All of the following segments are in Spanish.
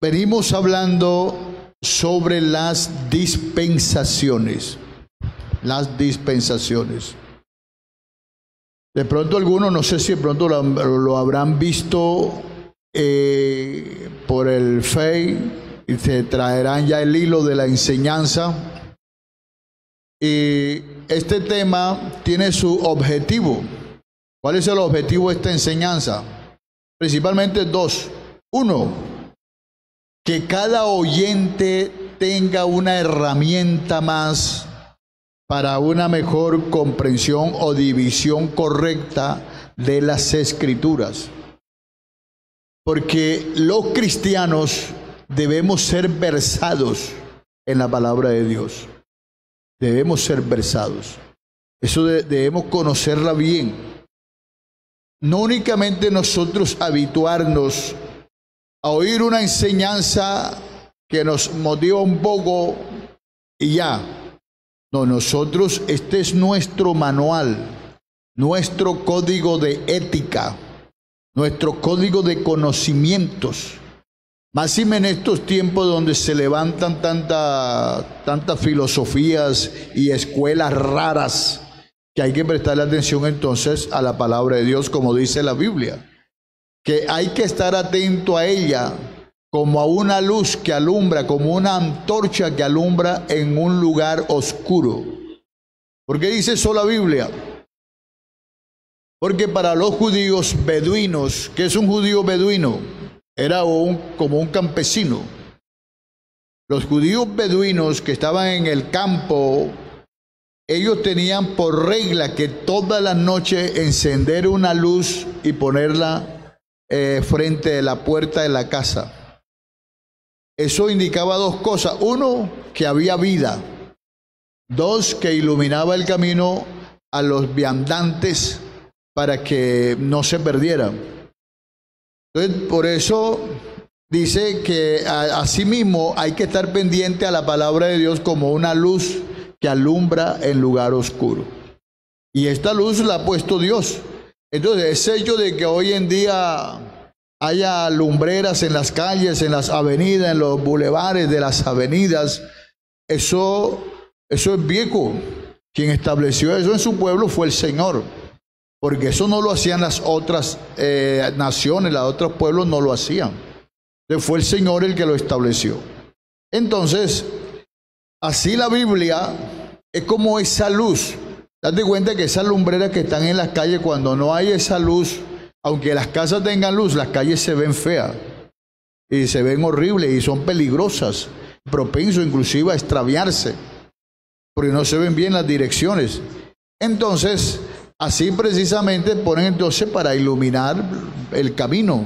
Venimos hablando sobre las dispensaciones. Las dispensaciones. De pronto algunos, no sé si de pronto lo habrán visto por el Face y se traerán ya el hilo de la enseñanza. Y este tema tiene su objetivo. ¿Cuál es el objetivo de esta enseñanza? Principalmente dos. Uno, que cada oyente tenga una herramienta más para una mejor comprensión o división correcta de las Escrituras. Porque los cristianos debemos ser versados en la palabra de Dios. Debemos ser versados. Eso debemos conocerla bien. No únicamente nosotros habituarnos a oír una enseñanza que nos motiva un poco y ya. No, nosotros, este es nuestro manual, nuestro código de ética, nuestro código de conocimientos. Máxime en estos tiempos donde se levantan tantas filosofías y escuelas raras, que hay que prestarle atención entonces a la palabra de Dios, como dice la Biblia, que hay que estar atento a ella como a una luz que alumbra, como una antorcha que alumbra en un lugar oscuro. ¿Por qué dice eso la Biblia? Porque para los judíos beduinos, ¿qué es un judío beduino? Era como un campesino. Los judíos beduinos que estaban en el campo, ellos tenían por regla que toda la noche encender una luz y ponerla frente a la puerta de la casa. Eso indicaba dos cosas. Uno, que había vida. Dos, que iluminaba el camino a los viandantes para que no se perdieran. Entonces, por eso dice que asimismo hay que estar pendiente a la palabra de Dios como una luz que alumbra en lugar oscuro. Y esta luz la ha puesto Dios. Entonces, el hecho de que hoy en día haya lumbreras en las calles, en las avenidas, en los bulevares de las avenidas, eso es viejo. Quien estableció eso en su pueblo fue el Señor, porque eso no lo hacían las otras naciones, los otros pueblos no lo hacían. Entonces fue el Señor el que lo estableció. Entonces, así la Biblia es como esa luz. Date cuenta que esas lumbreras que están en las calles, cuando no hay esa luz, aunque las casas tengan luz, las calles se ven feas y se ven horribles y son peligrosas, propensos inclusive a extraviarse, porque no se ven bien las direcciones. Entonces, así precisamente ponen entonces para iluminar el camino,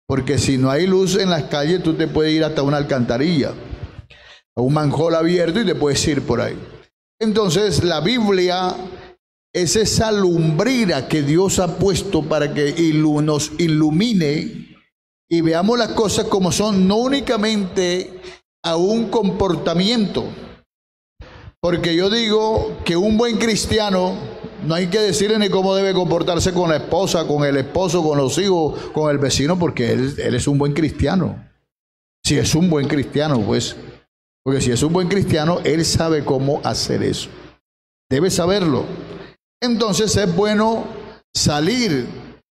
porque si no hay luz en las calles, tú te puedes ir hasta una alcantarilla, a un manjol abierto y te puedes ir por ahí. Entonces, la Biblia es esa lumbrera que Dios ha puesto para que nos ilumine y veamos las cosas como son, no únicamente a un comportamiento. Porque yo digo que un buen cristiano, no hay que decirle ni cómo debe comportarse con la esposa, con el esposo, con los hijos, con el vecino, porque él es un buen cristiano. Si es un buen cristiano, pues. Porque si es un buen cristiano, él sabe cómo hacer eso. Debe saberlo. Entonces es bueno salir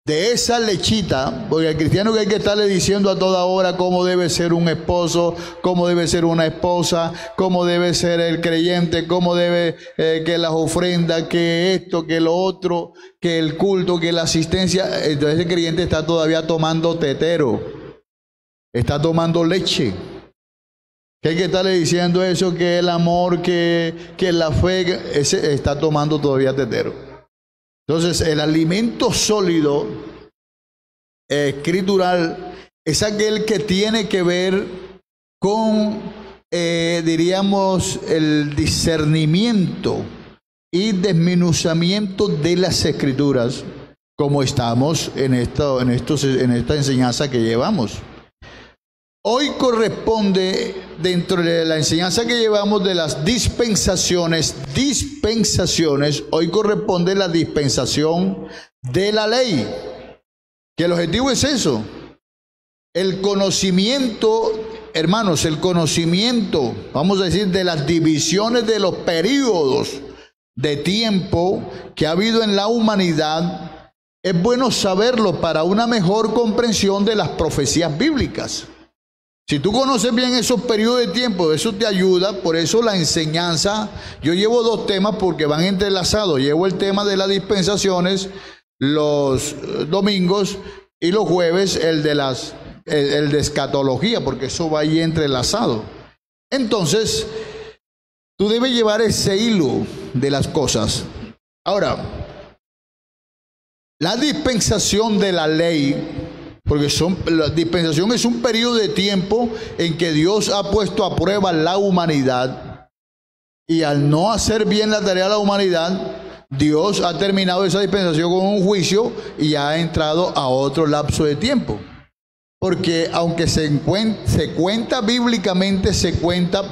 de esa lechita, porque al cristiano que hay que estarle diciendo a toda hora cómo debe ser un esposo, cómo debe ser una esposa, cómo debe ser el creyente, cómo debe que las ofrendas, que esto, que lo otro, que el culto, que la asistencia. Entonces el creyente está todavía tomando tetero, está tomando leche. Que hay que estarle diciendo eso, que el amor, que la fe, ese está tomando todavía tetero. Entonces, el alimento sólido, escritural, es aquel que tiene que ver con, diríamos, el discernimiento y desmenuzamiento de las Escrituras, como estamos en esta enseñanza que llevamos. Hoy corresponde, dentro de la enseñanza que llevamos de las dispensaciones, hoy corresponde la dispensación de la ley. Que el objetivo es eso, El conocimiento, hermanos, el conocimiento, vamos a decir, de las divisiones de los períodos de tiempo que ha habido en la humanidad, es bueno saberlo para una mejor comprensión de las profecías bíblicas. Si tú conoces bien esos periodos de tiempo, eso te ayuda. Por eso la enseñanza, yo llevo dos temas porque van entrelazados. Llevo el tema de las dispensaciones los domingos y los jueves el de escatología, porque eso va ahí entrelazado. Entonces, tú debes llevar ese hilo de las cosas. Ahora, la dispensación de la ley, porque la dispensación es un periodo de tiempo en que Dios ha puesto a prueba la humanidad, y al no hacer bien la tarea de la humanidad, Dios ha terminado esa dispensación con un juicio y ha entrado a otro lapso de tiempo. Porque aunque se cuenta bíblicamente, se cuenta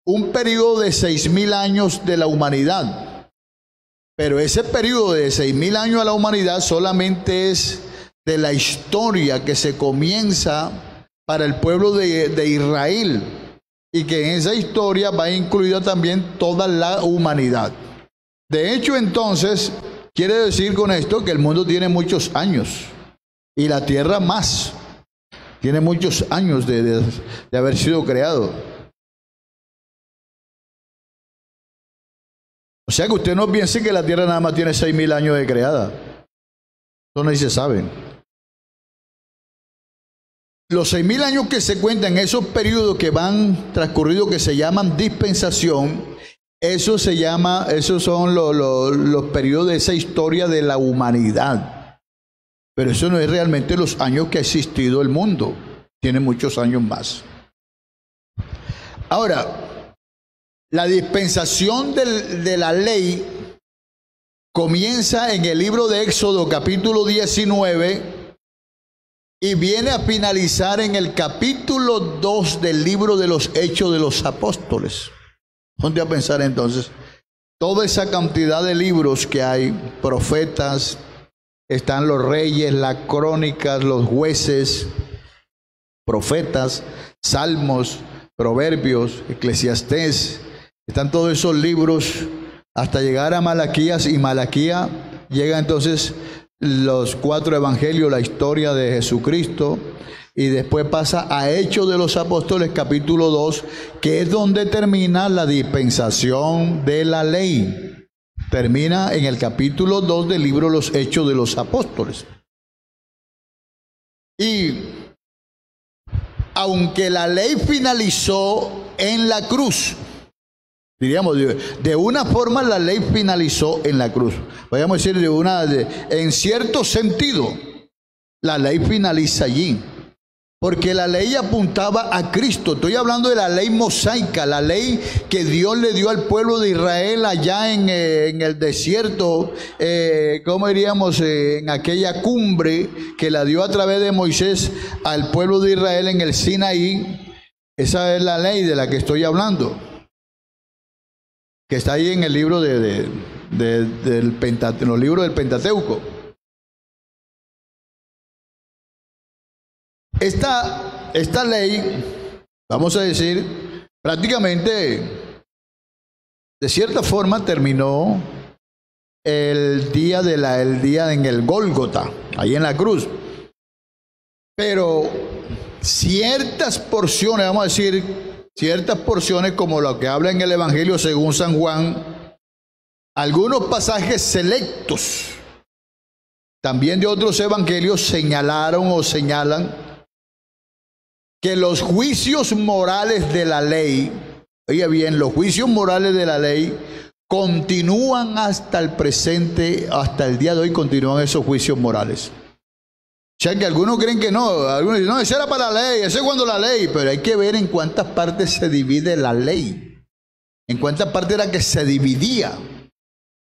un periodo de 6.000 años de la humanidad. Pero ese periodo de 6.000 años a la humanidad solamente es de la historia que se comienza para el pueblo de Israel, y que en esa historia va incluida también toda la humanidad. De hecho, entonces, quiere decir con esto que el mundo tiene muchos años, y la tierra más. Tiene muchos años de haber sido creado. O sea que usted no piense que la tierra nada más tiene 6.000 años de creada. Eso no se sabe. Los 6.000 años que se cuentan, esos periodos que van transcurridos, que se llaman dispensación, esos son los periodos de esa historia de la humanidad. Pero eso no es realmente los años que ha existido el mundo. Tiene muchos años más. Ahora, la dispensación de la ley comienza en el libro de Éxodo, capítulo 19, y viene a finalizar en el capítulo 2 del libro de los Hechos de los Apóstoles. Ponte a pensar entonces, toda esa cantidad de libros que hay, profetas, están los reyes, las crónicas, los jueces, profetas, salmos, proverbios, Eclesiastés. Están todos esos libros hasta llegar a Malaquías, y Malaquía llega entonces los 4 evangelios, la historia de Jesucristo, y después pasa a Hechos de los Apóstoles, capítulo 2, que es donde termina la dispensación de la ley. Termina en el capítulo 2 del libro Los Hechos de los Apóstoles. Y aunque la ley finalizó en la cruz, diríamos, de una forma la ley finalizó en la cruz. Podríamos decir en cierto sentido, la ley finaliza allí. Porque la ley apuntaba a Cristo. Estoy hablando de la ley mosaica, la ley que Dios le dio al pueblo de Israel allá en el desierto, ¿cómo diríamos? En aquella cumbre que la dio a través de Moisés al pueblo de Israel en el Sinaí. Esa es la ley de la que estoy hablando, que está ahí en el libro en los libros del Pentateuco. Esta ley, vamos a decir, prácticamente, de cierta forma, terminó el día en el Gólgota, ahí en la cruz. Pero ciertas porciones, vamos a decir, ciertas porciones como lo que habla en el Evangelio según San Juan, algunos pasajes selectos, también de otros evangelios, señalaron o señalan que los juicios morales de la ley, oiga bien, los juicios morales de la ley continúan hasta el presente, hasta el día de hoy continúan esos juicios morales. O sea que algunos creen que no, algunos dicen, no, ese era para la ley, ese es cuando la ley, pero hay que ver en cuántas partes se divide la ley, en cuántas partes era que se dividía.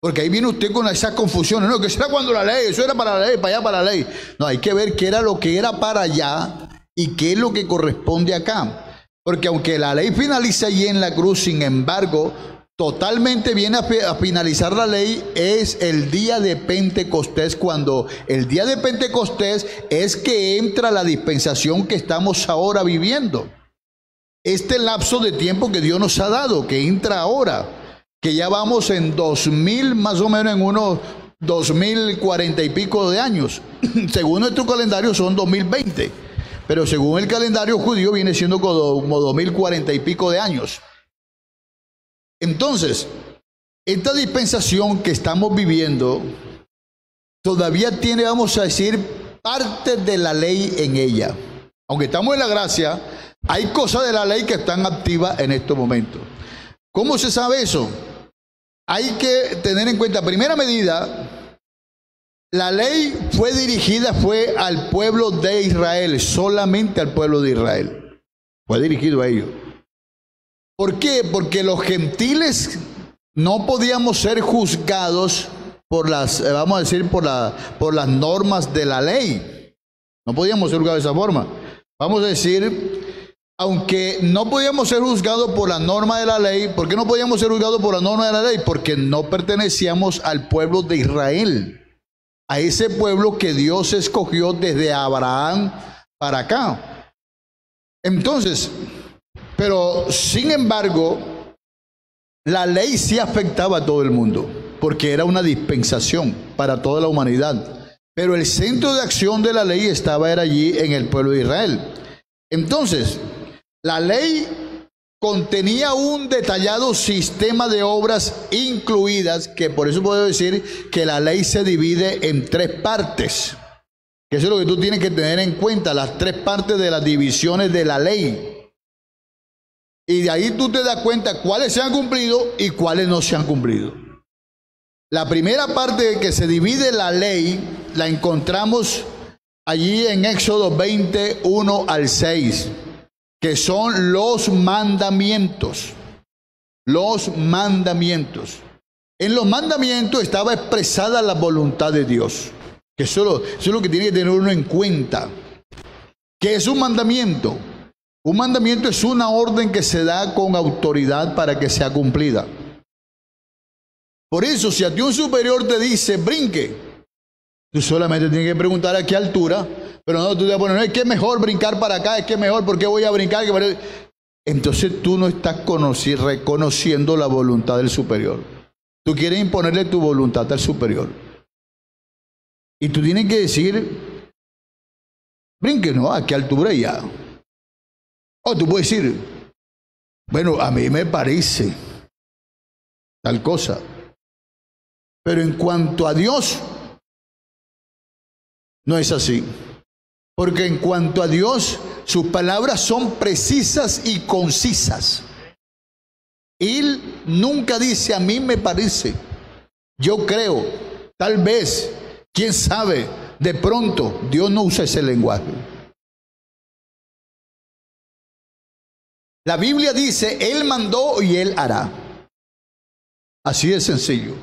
Porque ahí viene usted con esas confusiones, no, que eso era cuando la ley, eso era para la ley, para allá para la ley. No, hay que ver qué era lo que era para allá y qué es lo que corresponde acá. Porque aunque la ley finaliza allí en la cruz, sin embargo, totalmente viene a finalizar la ley es el día de Pentecostés, cuando el día de Pentecostés es que entra la dispensación que estamos ahora viviendo. Este lapso de tiempo que Dios nos ha dado, que entra ahora, que ya vamos en 2000, más o menos en unos 2040 y pico de años. Según nuestro calendario son 2020, pero según el calendario judío viene siendo como 2040 y pico de años. Entonces, esta dispensación que estamos viviendo todavía tiene, vamos a decir, parte de la ley en ella. Aunque estamos en la gracia, hay cosas de la ley que están activas en estos momentos. ¿Cómo se sabe eso? Hay que tener en cuenta, primera medida, la ley fue dirigida al pueblo de Israel, solamente al pueblo de Israel. Fue dirigido a ellos. ¿Por qué? Porque los gentiles no podíamos ser juzgados por las, vamos a decir, por las normas de la ley. No podíamos ser juzgados de esa forma. Vamos a decir, aunque no podíamos ser juzgados por la norma de la ley, ¿por qué no podíamos ser juzgados por la norma de la ley? Porque no pertenecíamos al pueblo de Israel, a ese pueblo que Dios escogió desde Abraham para acá. Entonces, pero sin embargo, la ley sí afectaba a todo el mundo, porque era una dispensación para toda la humanidad. Pero el centro de acción de la ley era allí en el pueblo de Israel. Entonces, la ley contenía un detallado sistema de obras incluidas, que por eso puedo decir que la ley se divide en tres partes. Que eso es lo que tú tienes que tener en cuenta, las tres partes de las divisiones de la ley. Y de ahí tú te das cuenta cuáles se han cumplido y cuáles no se han cumplido. La primera parte que se divide la ley la encontramos allí en Éxodo 21 al 6, que son los mandamientos. Los mandamientos. En los mandamientos estaba expresada la voluntad de Dios. Que eso es lo que tiene que tener uno en cuenta. ¿Qué es un mandamiento? Un mandamiento es una orden que se da con autoridad para que sea cumplida. Por eso, si a ti un superior te dice, brinque, tú solamente tienes que preguntar a qué altura, pero no, tú te vas a poner, no, es que es mejor brincar para acá, es que es mejor, ¿por qué voy a brincar? Entonces tú no estás reconociendo la voluntad del superior. Tú quieres imponerle tu voluntad al superior. Y tú tienes que decir, brinque, ¿no? ¿A qué altura ya? O tú puedes decir, bueno, a mí me parece tal cosa. Pero en cuanto a Dios, no es así. Porque en cuanto a Dios, sus palabras son precisas y concisas. Él nunca dice, a mí me parece, yo creo, tal vez, quién sabe, de pronto, Dios no usa ese lenguaje. La Biblia dice, Él mandó y Él hará. Así de sencillo.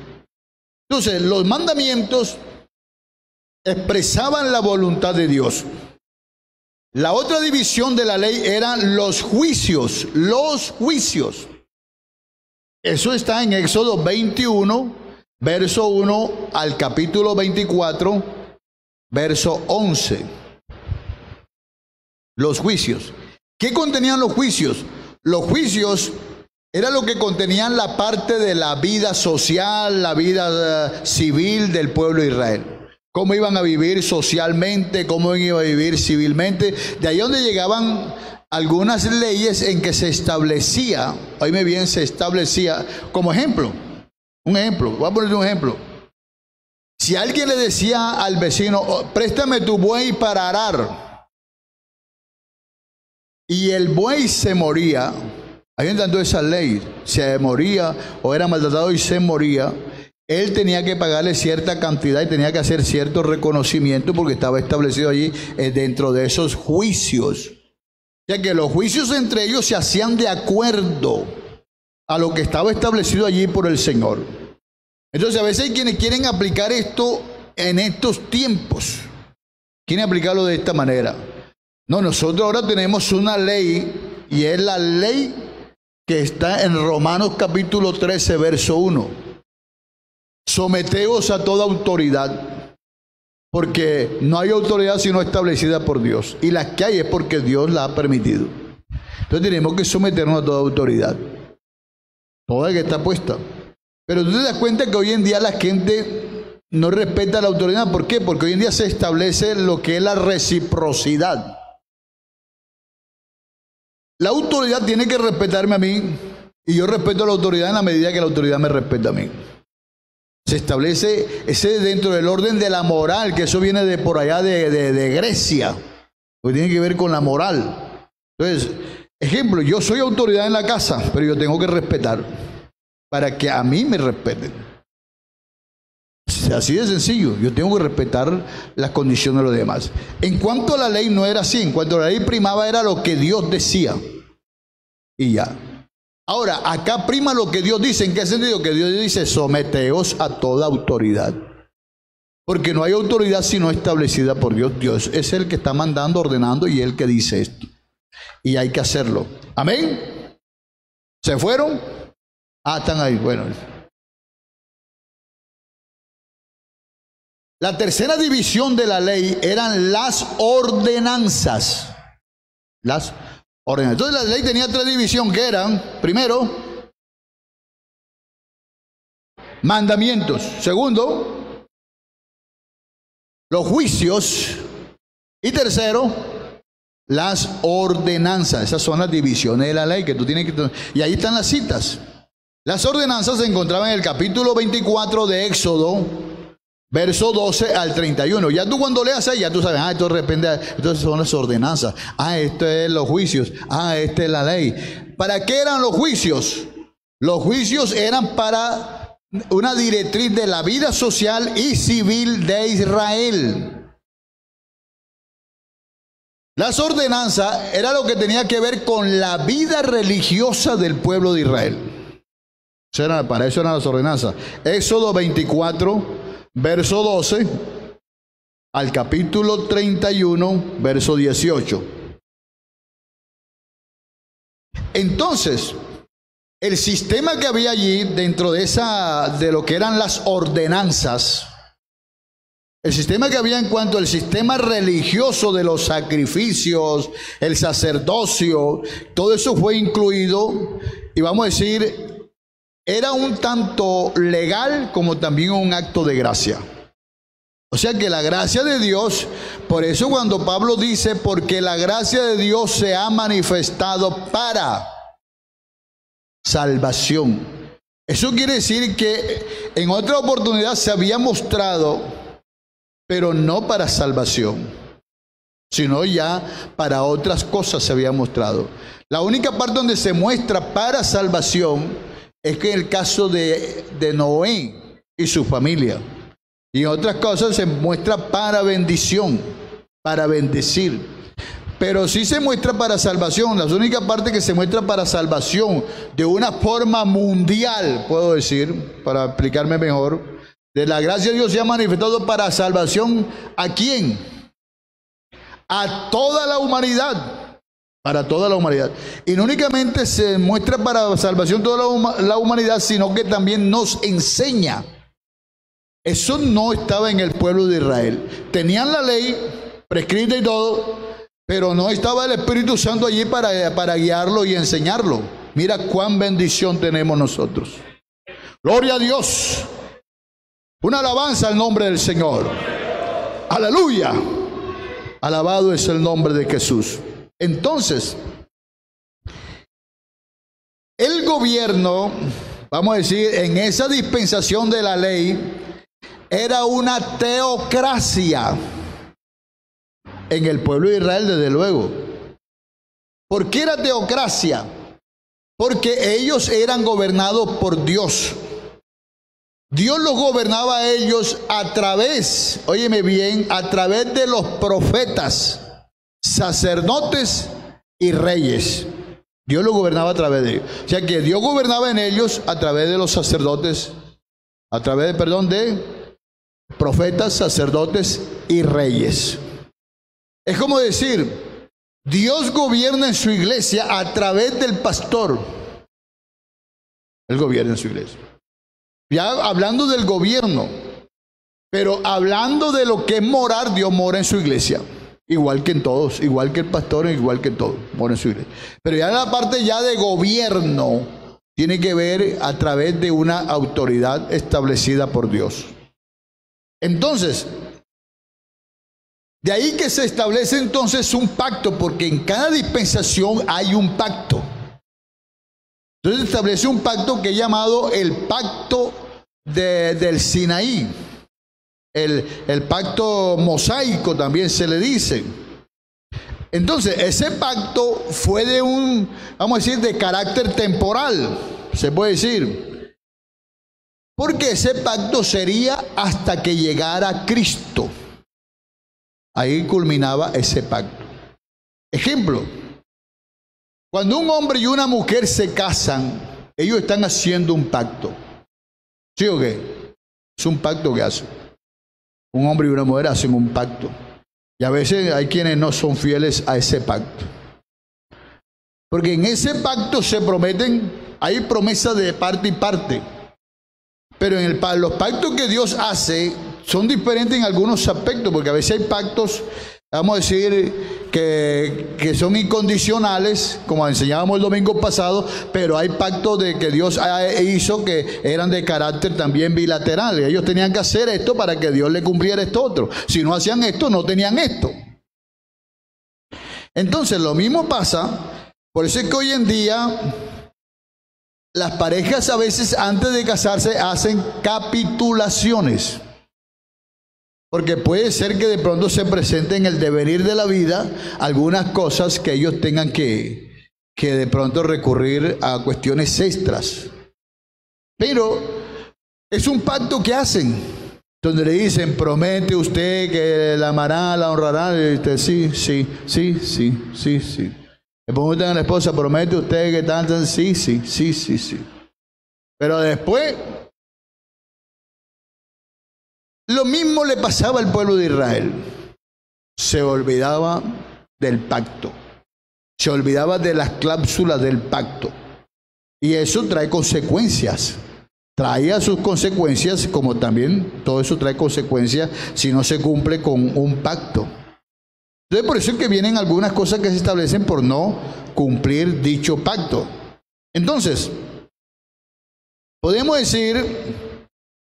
Entonces, los mandamientos expresaban la voluntad de Dios. La otra división de la ley eran los juicios. Los juicios. Eso está en Éxodo 21, verso 1 al capítulo 24, verso 11. Los juicios. ¿Qué contenían los juicios? Los juicios era lo que contenían la parte de la vida social, la vida civil del pueblo de Israel. Cómo iban a vivir socialmente, cómo iban a vivir civilmente. De ahí donde llegaban algunas leyes en que se establecía, oíme bien, se establecía, como ejemplo, un ejemplo, voy a poner un ejemplo. Si alguien le decía al vecino, oh, préstame tu buey para arar, y el buey se moría, ahí entrando esa ley, se moría o era maltratado y se moría, él tenía que pagarle cierta cantidad y tenía que hacer cierto reconocimiento porque estaba establecido allí dentro de esos juicios. Ya que los juicios entre ellos se hacían de acuerdo a lo que estaba establecido allí por el Señor. Entonces a veces hay quienes quieren aplicar esto en estos tiempos. Quieren aplicarlo de esta manera. No, nosotros ahora tenemos una ley y es la ley que está en Romanos capítulo 13, verso 1. Someteos a toda autoridad, porque no hay autoridad sino establecida por Dios, y las que hay es porque Dios la ha permitido. Entonces tenemos que someternos a toda autoridad, toda que está puesta. Pero tú te das cuenta que hoy en día la gente no respeta la autoridad. ¿Por qué? Porque hoy en día se establece lo que es la reciprocidad. La autoridad tiene que respetarme a mí, y yo respeto a la autoridad en la medida que la autoridad me respeta a mí. Se establece ese dentro del orden de la moral, que eso viene de por allá de Grecia, porque tiene que ver con la moral. Entonces, ejemplo, yo soy autoridad en la casa, pero yo tengo que respetar para que a mí me respeten. Así de sencillo, yo tengo que respetar las condiciones de los demás. En cuanto a la ley no era así, en cuanto a la ley primaba era lo que Dios decía y ya. Ahora, acá prima lo que Dios dice. ¿En qué sentido? Que Dios dice, someteos a toda autoridad. Porque no hay autoridad sino establecida por Dios. Dios es el que está mandando, ordenando, y el que dice esto. Y hay que hacerlo. ¿Amén? ¿Se fueron? Ah, están ahí. Bueno. La tercera división de la ley eran las ordenanzas. Las ordenanzas. Entonces la ley tenía tres divisiones que eran, primero, mandamientos. Segundo, los juicios. Y tercero, las ordenanzas. Esas son las divisiones de la ley que tú tienes que... Y ahí están las citas. Las ordenanzas se encontraban en el capítulo 24 de Éxodo, verso 12 al 31. Ya tú cuando leas ahí, ya tú sabes, esto depende, entonces son las ordenanzas. Esto es los juicios. Esta es la ley. ¿Para qué eran los juicios? Los juicios eran para una directriz de la vida social y civil de Israel. Las ordenanzas era lo que tenía que ver con la vida religiosa del pueblo de Israel. Para eso eran las ordenanzas. Éxodo 24, verso 12, al capítulo 31, verso 18. Entonces, el sistema que había allí dentro de lo que eran las ordenanzas, el sistema que había en cuanto al sistema religioso de los sacrificios, el sacerdocio, todo eso fue incluido, y vamos a decir, era un tanto legal como también un acto de gracia. O sea que la gracia de Dios, por eso cuando Pablo dice, porque la gracia de Dios se ha manifestado para salvación. Eso quiere decir que en otra oportunidad se había mostrado, pero no para salvación, sino ya para otras cosas se había mostrado. La única parte donde se muestra para salvación es que en el caso de Noé y su familia. Y en otras cosas se muestra para bendición, para bendecir. Pero sí se muestra para salvación. La única parte que se muestra para salvación de una forma mundial, puedo decir, para explicarme mejor, de la gracia de Dios se ha manifestado para salvación. ¿A quién? A toda la humanidad. Para toda la humanidad. Y no únicamente se muestra para salvación toda la humanidad, sino que también nos enseña. Eso no estaba en el pueblo de Israel. Tenían la ley prescrita y todo, pero no estaba el Espíritu Santo allí para guiarlo y enseñarlo. Mira cuán bendición tenemos nosotros. Gloria a Dios. Una alabanza al nombre del Señor. Aleluya. Alabado es el nombre de Jesús. Entonces, el gobierno, vamos a decir, en esa dispensación de la ley, era una teocracia en el pueblo de Israel, desde luego. ¿Por qué era teocracia? Porque ellos eran gobernados por Dios. Dios los gobernaba a ellos a través, óyeme bien, a través de los profetas, sacerdotes y reyes. Dios los gobernaba a través de ellos. O sea que Dios gobernaba en ellos a través de los sacerdotes, a través de profetas, sacerdotes y reyes. Es como decir, Dios gobierna en su iglesia a través del pastor, Él gobierna en su iglesia. Ya hablando del gobierno, pero hablando de lo que es morar, Dios mora en su iglesia. Igual que en todos, igual que el pastor, igual que en todos, mora en su iglesia. Pero ya la parte ya de gobierno tiene que ver a través de una autoridad establecida por Dios. Entonces, de ahí que se establece entonces un pacto, porque en cada dispensación hay un pacto. Entonces se establece un pacto que es llamado el pacto del Sinaí. El pacto mosaico también se le dice. Entonces, ese pacto fue de vamos a decir, de carácter temporal, se puede decir. Porque ese pacto sería hasta que llegara Cristo. Ahí culminaba ese pacto. Ejemplo, cuando un hombre y una mujer se casan, ellos están haciendo un pacto. ¿Sí o qué? Es un pacto que hacen. Un hombre y una mujer hacen un pacto. Y a veces hay quienes no son fieles a ese pacto. Porque en ese pacto se prometen, hay promesas de parte y parte. Pero en los pactos que Dios hace son diferentes en algunos aspectos, porque a veces hay pactos, vamos a decir, que son incondicionales, como enseñábamos el domingo pasado, pero hay pactos de que Dios hizo que eran de carácter también bilateral. Ellos tenían que hacer esto para que Dios le cumpliera esto otro. Si no hacían esto, no tenían esto. Entonces, lo mismo pasa, por eso es que hoy en día las parejas a veces antes de casarse hacen capitulaciones. Porque puede ser que de pronto se presenten en el devenir de la vida algunas cosas que ellos tengan que de pronto recurrir a cuestiones extras. Pero es un pacto que hacen, donde le dicen, promete usted que la amará, la honrará. Y usted, sí. Le preguntan a la esposa, promete usted que tanto, sí. Pero después, lo mismo le pasaba al pueblo de Israel. Se olvidaba del pacto. Se olvidaba de las cláusulas del pacto. Y eso trae consecuencias. Traía sus consecuencias, como también todo eso trae consecuencias si no se cumple con un pacto. Entonces, por eso es que vienen algunas cosas que se establecen por no cumplir dicho pacto. Entonces, podemos decir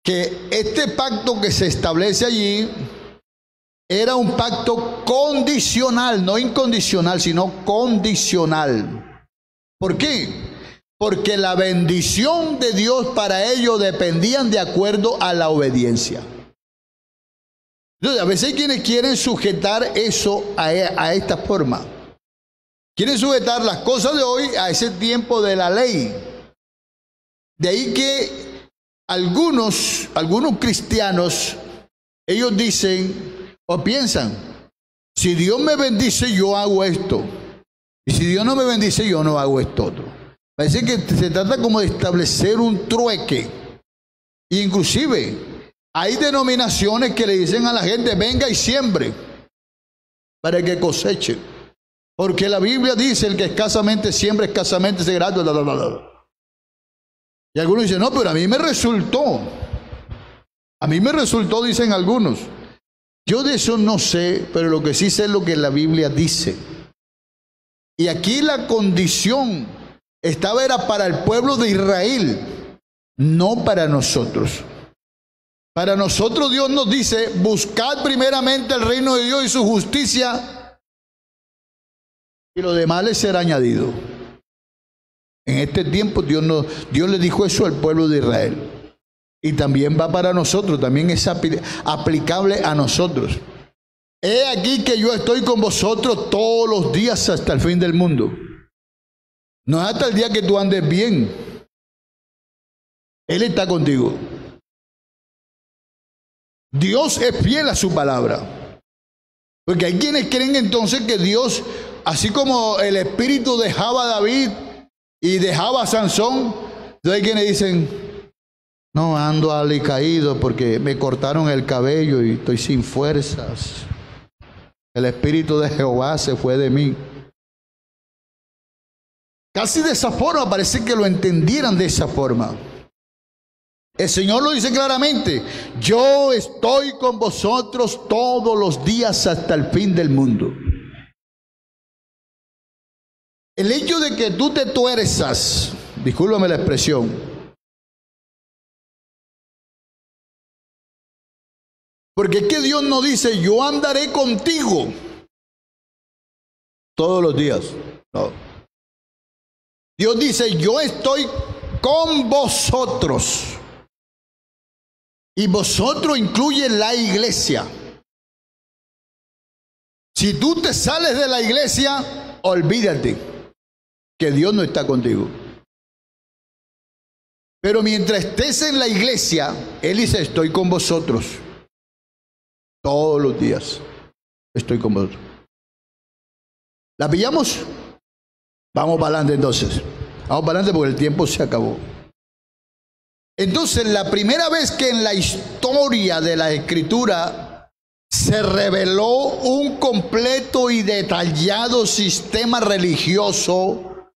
que este pacto que se establece allí era un pacto condicional, no incondicional, sino condicional. ¿Por qué? Porque la bendición de Dios para ellos dependían de acuerdo a la obediencia. Entonces, a veces hay quienes quieren sujetar eso a esta forma. Quieren sujetar las cosas de hoy a ese tiempo de la ley. De ahí que algunos cristianos, ellos dicen o piensan, si Dios me bendice, yo hago esto. Y si Dios no me bendice, yo no hago esto otro. Parece que se trata como de establecer un trueque. Inclusive, hay denominaciones que le dicen a la gente, venga y siembre para que coseche. Porque la Biblia dice, el que escasamente siembra, escasamente se grata. Y algunos dicen, no, pero a mí me resultó. A mí me resultó, dicen algunos. Yo de eso no sé, pero lo que sí sé es lo que la Biblia dice. Y aquí la condición era para el pueblo de Israel, no para nosotros. Para nosotros Dios nos dice, buscad primeramente el reino de Dios y su justicia, y lo demás les será añadido. En este tiempo Dios le dijo eso al pueblo de Israel. Y también va para nosotros, también es aplicable a nosotros. He aquí que yo estoy con vosotros todos los días hasta el fin del mundo. No es hasta el día que tú andes bien. Él está contigo. Dios es fiel a su palabra. Porque hay quienes creen entonces que Dios, así como el espíritu dejaba a David y dejaba a Sansón, entonces hay quienes dicen, no, ando alicaído porque me cortaron el cabello y estoy sin fuerzas. El espíritu de Jehová se fue de mí. casi de esa forma, parece que lo entendieran de esa forma. El Señor lo dice claramente: yo estoy con vosotros todos los días hasta el fin del mundo. El hecho de que tú te tuerzas, discúlpame la expresión, porque es que Dios no dice yo andaré contigo todos los días. No. Dios dice yo estoy con vosotros. Y vosotros incluye la iglesia. Si tú te sales de la iglesia, olvídate que Dios no está contigo. Pero mientras estés en la iglesia, Él dice, estoy con vosotros. Todos los días estoy con vosotros. ¿La pillamos? Vamos para adelante entonces. Vamos para adelante porque el tiempo se acabó. Entonces, la primera vez que en la historia de la Escritura se reveló un completo y detallado sistema religioso,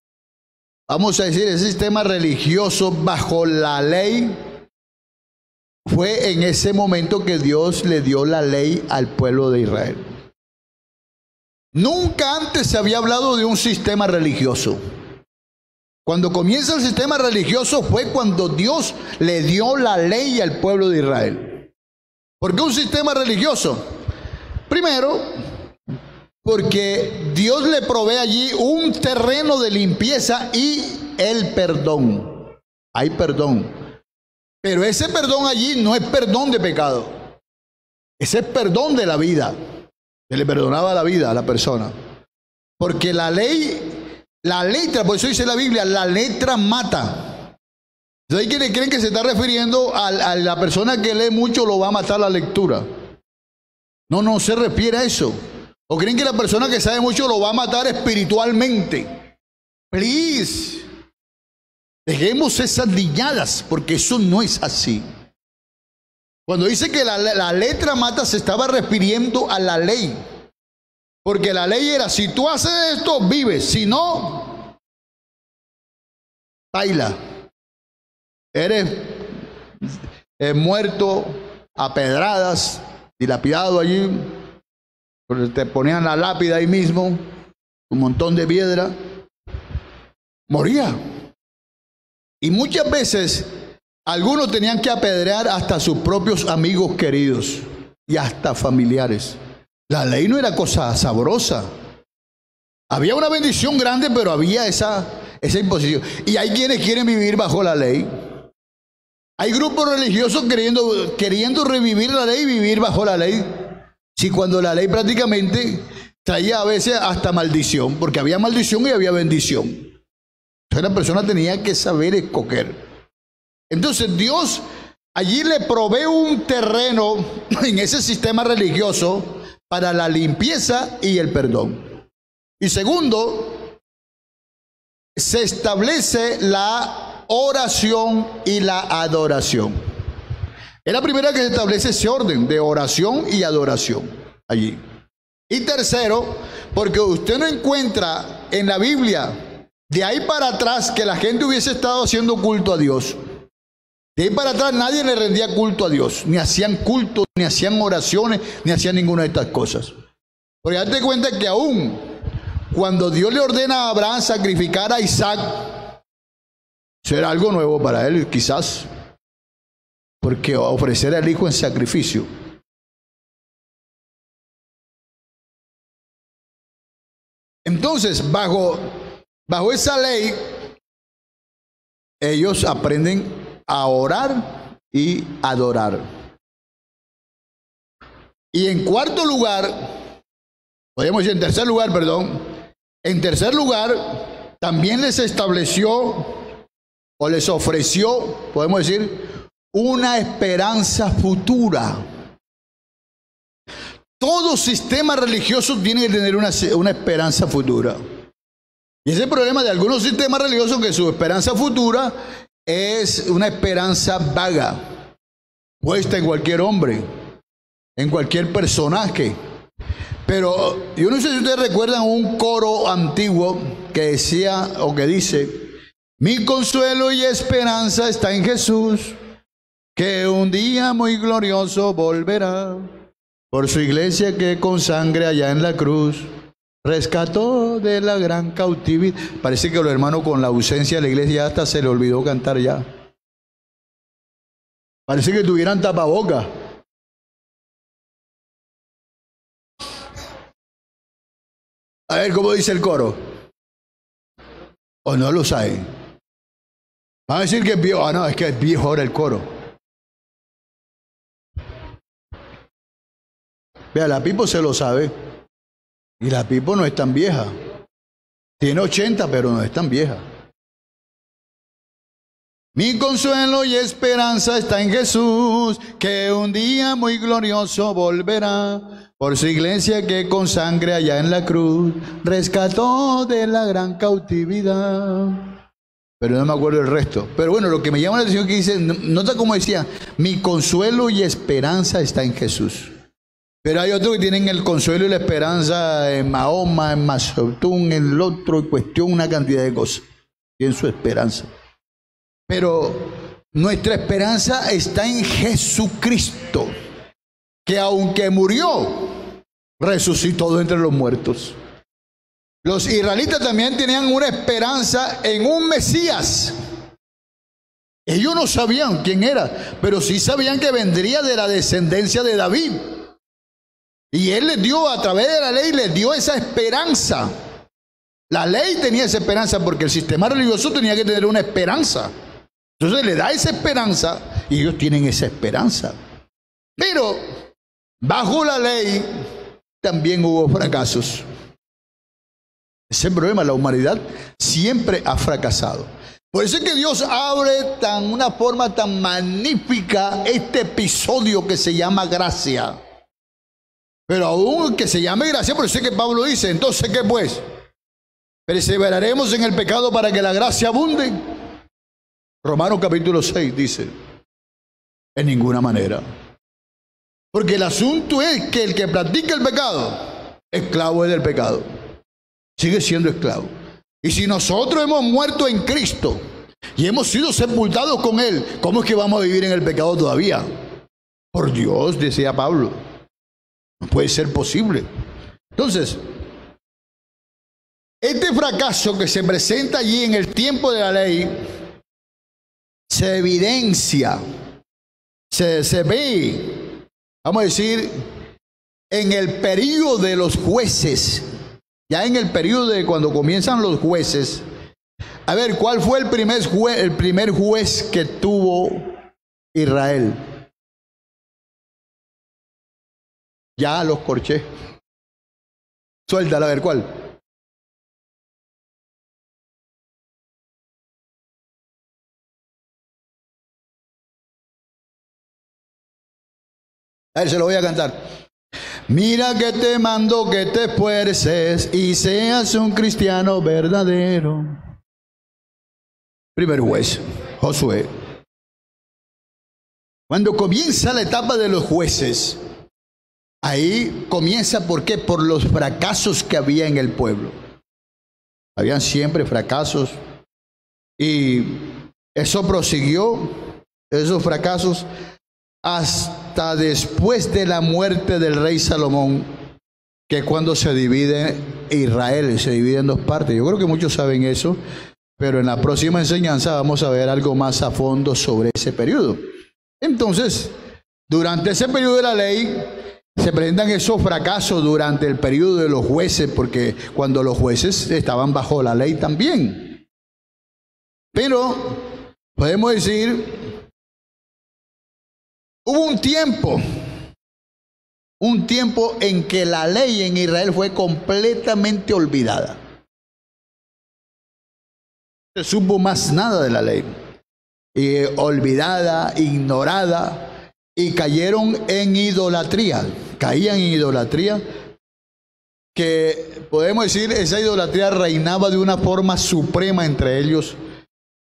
vamos a decir, el sistema religioso bajo la ley, fue en ese momento que Dios le dio la ley al pueblo de Israel. Nunca antes se había hablado de un sistema religioso. Cuando comienza el sistema religioso fue cuando Dios le dio la ley al pueblo de Israel. ¿Por qué un sistema religioso? Primero, porque Dios le provee allí un terreno de limpieza y el perdón. Hay perdón. Pero ese perdón allí no es perdón de pecado. Ese es perdón de la vida. Se le perdonaba la vida a la persona. Porque la letra, por eso dice la Biblia, la letra mata. Entonces hay quienes creen que se está refiriendo a la persona que lee mucho lo va a matar la lectura. No, no se refiere a eso. O creen que la persona que sabe mucho lo va a matar espiritualmente. Please. Dejemos esas niñadas, porque eso no es así. Cuando dice que la letra mata, se estaba refiriendo a la ley. Porque la ley era, si tú haces esto, vives. Si no, baila. Eres muerto a pedradas, dilapidado allí. Te ponían la lápida ahí mismo, un montón de piedra. Moría. Y muchas veces algunos tenían que apedrear hasta sus propios amigos queridos y hasta familiares. La ley no era cosa sabrosa. Había una bendición grande, pero había esa imposición. Y hay quienes quieren vivir bajo la ley. Hay grupos religiosos queriendo revivir la ley y vivir bajo la ley. Sí, cuando la ley prácticamente traía a veces hasta maldición, porque había maldición y había bendición. Entonces la persona tenía que saber escoger. Entonces Dios allí le provee un terreno en ese sistema religioso para la limpieza y el perdón. Y segundo, se establece la oración y la adoración. Es la primera que se establece ese orden de oración y adoración allí. Y tercero, porque usted no encuentra en la Biblia de ahí para atrás que la gente hubiese estado haciendo culto a Dios. De ahí para atrás nadie le rendía culto a Dios, ni hacían culto, ni hacían oraciones, ni hacían ninguna de estas cosas. Porque date cuenta que aún cuando Dios le ordena a Abraham sacrificar a Isaac, eso era algo nuevo para él, quizás, porque ofrecer al hijo en sacrificio. Entonces, bajo esa ley, ellos aprenden a orar y adorar. Y en cuarto lugar, podríamos decir en tercer lugar, perdón, en tercer lugar, también les estableció o les ofreció, podemos decir, una esperanza futura. Todo sistema religioso tiene que tener una esperanza futura. Y ese es el problema de algunos sistemas religiosos, que su esperanza futura es una esperanza vaga, puesta en cualquier hombre, en cualquier personaje. Pero yo no sé si ustedes recuerdan un coro antiguo que decía o que dice: mi consuelo y esperanza está en Jesús, que un día muy glorioso volverá, por su iglesia que con sangre allá en la cruz rescató de la gran cautividad. Parece que los hermanos, con la ausencia de la iglesia, hasta se le olvidó cantar ya. Parece que tuvieran tapabocas. A ver cómo dice el coro. O no lo saben. Van a decir que es viejo. Ah, no, es que es viejo ahora el coro. Vea, la Pipo se lo sabe. Y la Pipo no es tan vieja. Tiene 80, pero no es tan vieja. Mi consuelo y esperanza está en Jesús, que un día muy glorioso volverá, por su iglesia que con sangre allá en la cruz rescató de la gran cautividad. Pero no me acuerdo el resto. Pero bueno, lo que me llama la atención es que dice, nota cómo decía, mi consuelo y esperanza está en Jesús. Pero hay otros que tienen el consuelo y la esperanza en Mahoma, en Mazotún, en el otro, en cuestión, una cantidad de cosas. Tienen su esperanza. Pero nuestra esperanza está en Jesucristo, que aunque murió, resucitó de entre los muertos. Los israelitas también tenían una esperanza en un Mesías. Ellos no sabían quién era, pero sí sabían que vendría de la descendencia de David. Y él les dio, a través de la ley, les dio esa esperanza. La ley tenía esa esperanza porque el sistema religioso tenía que tener una esperanza. Entonces le da esa esperanza y ellos tienen esa esperanza. Pero bajo la ley también hubo fracasos. Ese es el problema, la humanidad siempre ha fracasado. Por eso es que Dios abre una forma tan magnífica este episodio que se llama gracia. Pero aún que se llame gracia, por eso es que Pablo dice, entonces ¿qué pues? ¿Perseveraremos en el pecado para que la gracia abunde? Romanos capítulo 6 dice, en ninguna manera. Porque el asunto es que el que practica el pecado, esclavo es del pecado. Sigue siendo esclavo. Y si nosotros hemos muerto en Cristo y hemos sido sepultados con Él, ¿cómo es que vamos a vivir en el pecado todavía? Por Dios, decía Pablo. No puede ser posible. Entonces, este fracaso que se presenta allí en el tiempo de la ley se evidencia, se ve, vamos a decir, en el periodo de los jueces. Ya en el periodo de cuando comienzan los jueces. A ver, ¿cuál fue el primer juez que tuvo Israel? Ya los corché. Suéltala, a ver, ¿cuál? A ver, se lo voy a cantar. Mira que te mando que te esfuerces y seas un cristiano verdadero. Primer juez, Josué. Cuando comienza la etapa de los jueces, ahí comienza, ¿por qué? Por los fracasos que había en el pueblo. Habían siempre fracasos y eso prosiguió, esos fracasos, hasta después de la muerte del rey Salomón, que es cuando se divide Israel, se divide en dos partes. Yo creo que muchos saben eso, pero en la próxima enseñanza vamos a ver algo más a fondo sobre ese periodo. Entonces, durante ese periodo de la ley, se presentan esos fracasos durante el periodo de los jueces, porque cuando los jueces estaban bajo la ley también. Pero, podemos decir, hubo un tiempo en que la ley en Israel fue completamente olvidada. No se supo más nada de la ley. Olvidada, ignorada, y cayeron en idolatría. Caían en idolatría, que podemos decir, esa idolatría reinaba de una forma suprema entre ellos,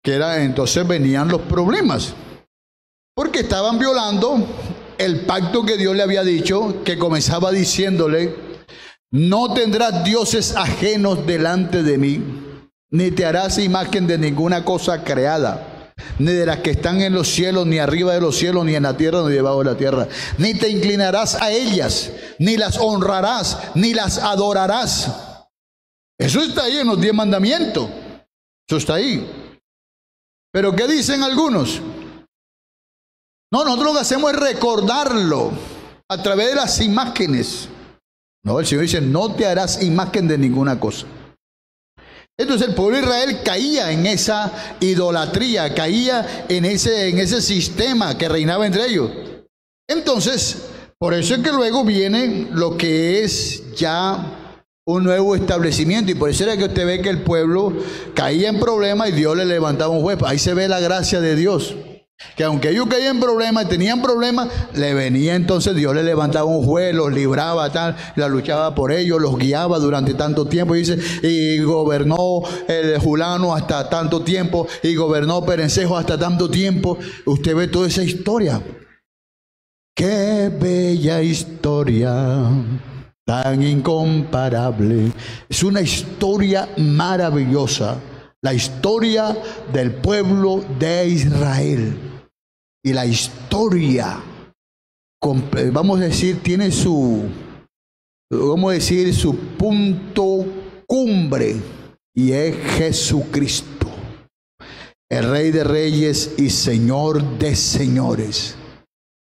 que era, entonces venían los problemas. Porque estaban violando el pacto que Dios le había dicho, que comenzaba diciéndole, No tendrás dioses ajenos delante de mí, ni te harás imagen de ninguna cosa creada, ni de las que están en los cielos, ni arriba de los cielos, ni en la tierra, ni debajo de la tierra. Ni te inclinarás a ellas, ni las honrarás, ni las adorarás. Eso está ahí en los 10 mandamientos. Eso está ahí. Pero ¿qué dicen algunos? No, nosotros lo que hacemos es recordarlo a través de las imágenes. No, el Señor dice, no te harás imagen de ninguna cosa. Entonces el pueblo de Israel caía en esa idolatría, caía en ese sistema que reinaba entre ellos. Entonces, por eso es que luego viene lo que es ya un nuevo establecimiento, y por eso era que usted ve que el pueblo caía en problemas y Dios le levantaba un juez. Ahí se ve la gracia de Dios, que aunque ellos caían en problemas y tenían problemas, le venía entonces Dios, le levantaba un juez, los libraba, tal, la luchaba por ellos, los guiaba durante tanto tiempo. Y dice, y gobernó el Julano hasta tanto tiempo, y gobernó Perencejo hasta tanto tiempo. Usted ve toda esa historia. Qué bella historia, tan incomparable. Es una historia maravillosa, la historia del pueblo de Israel. Y la historia, vamos a decir, tiene su punto cumbre, y es Jesucristo, el Rey de Reyes y Señor de Señores.